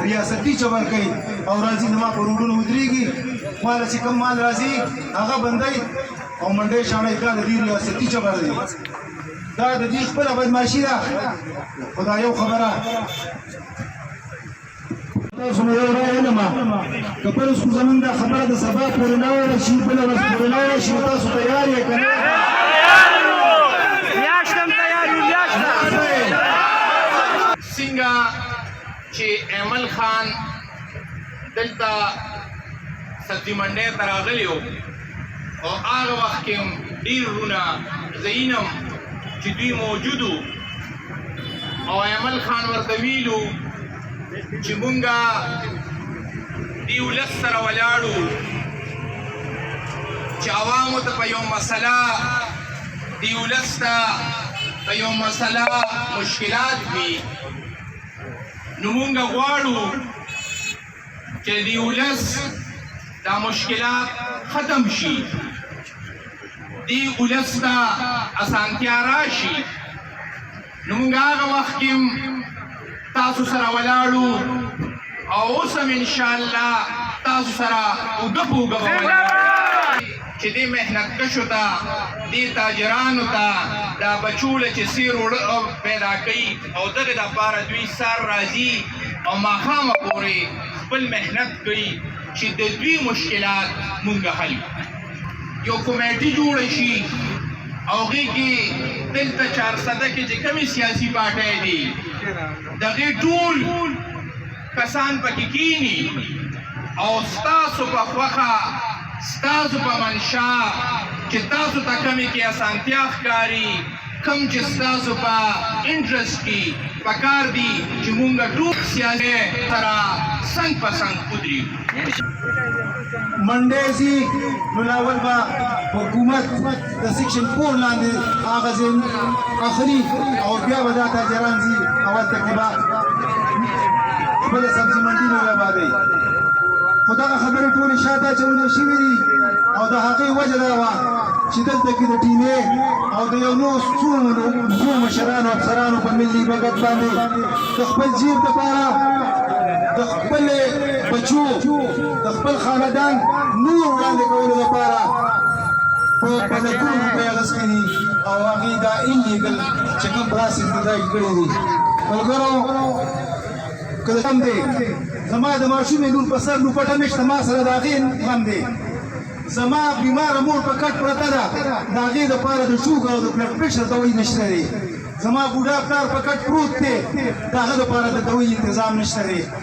ریاستي چمن کوي او راځي نو ما په روډونو ودرېږي مال چې کم مال راځي هغه بندوي او منډۍ شاڼۍ دا د دې ریاستي چمن دی دا د دې خپله بدماشي ده خو دا یو خبره تاسو مې یو رایه علمه که فرض کړو زموږ دا خبره د سبا پورې نه ورشي بله ورځ پورې نه ورشي نو تاسو تیار یې که نه څنګه چې ایمل خان دلته سبزي منډۍ ته راغلی و او هغه وخت کې هم ډېر وروڼه زینم چې دوی موجود وو او ایمل خان ورته ویلو چې مونږه دې ولس سره ولاړو چې عوامو ته په یو مسله دې ولس ته په یو مسله مشکلات وي نو مونږ غواړو چې دې ولس دا مشکلات ختم شي دې ولس ته اسانتیا راشي نو مونږ هغه وخت کې تاسو سره ولاړو او اوس هم انشاءالله تاسو سره اوږه په اوږه به ولاړو چې دې محنتکشو ته دې تاجرانو ته دا بچوله چې سیر پیدا کوي او دغې دپاره دوی سر راځي او ماښامه پورې خپل محنت کوي چې د دوی مشکلات مونږ حل یو کمیټي جوړه شي او هغې کې دلته چارسده کې چې کومې سیاسي پارټۍ دي د هغې ټول کسان پکې کینی او ستاسو په خوښه ستاسو په منشا چې تاسو ته کومې کې اسانتیا ښکاري کوم چې ستاسو په انټرسټ کې پکار دي چې مونږ ټول سیاسي سره څنګ په څنګ ودرېږو منډۍ ځي نو لاول به حکومت د سیکشن 4 لاندې هغه ځای اخلي او بیا به دا تاجران ځي اول ته کې به خپله سبزي منډي نه ابادوي خو دغه خبرې ټولې شاته اچولې شوي دي او د هغې وجه دا وه چې دلته کې د ټیمې او د یو نور څو مشرانو افسرانو په ملي بګت باندې د خپل جیب دپاره د خپل بچو د خپل خاندان نور وړاندې کولو دپاره په لکونو روپۍ اخیستي دي او هغې دا انلیګل چې کوم پراسس دي دا یې کړي دي ملګرو که د غم دی زما د ماشومې لور په سر لوپټه مې شته ما سره د هغې غم دی زما بیماره مور په کټ پرته ده د هغې دپاره د شوګر او د بلډ پریشر دوایي نشته دی زما بوډا پلار په کټ پروت دی د هغه دپاره د دوایي انتظام نشته دی